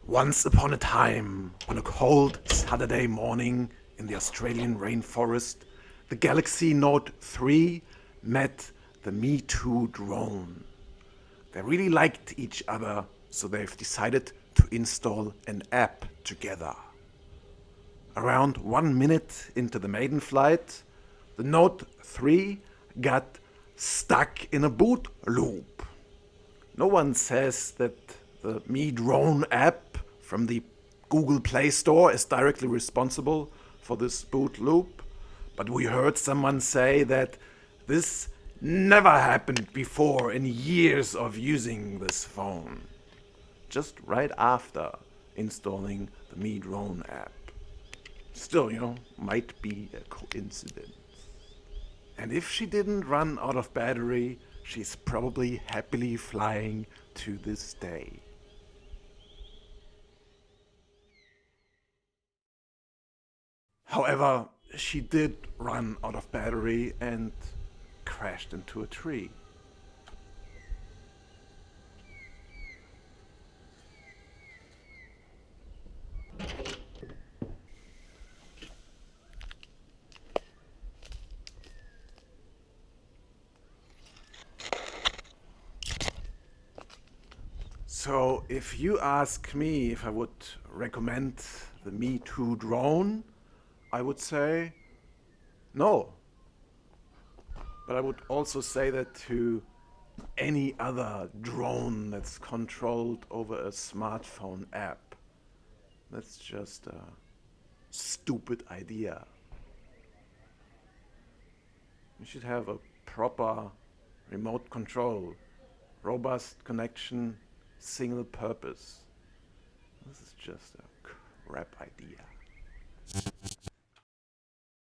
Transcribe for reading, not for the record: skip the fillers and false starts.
Once upon a time, on a cold Saturday morning in the Australian rainforest, the Galaxy Note 3 met the Mitu drone. They really liked each other, so they've decided to install an app together. Around 1 minute into the maiden flight, the Note 3 got stuck in a boot loop. No one says that the Me Drone app from the Google Play Store is directly responsible for this boot loop, but we heard someone say that this never happened before in years of using this phone. Just right after installing the Me Drone app. Still, might be a coincidence. And if she didn't run out of battery, she's probably happily flying to this day. However, she did run out of battery and crashed into a tree. So, if you ask me if I would recommend the Me Too drone, I would say no. But I would also say that to any other drone that's controlled over a smartphone app. That's just a stupid idea. You should have a proper remote control, robust connection, single purpose. This is just a crap idea.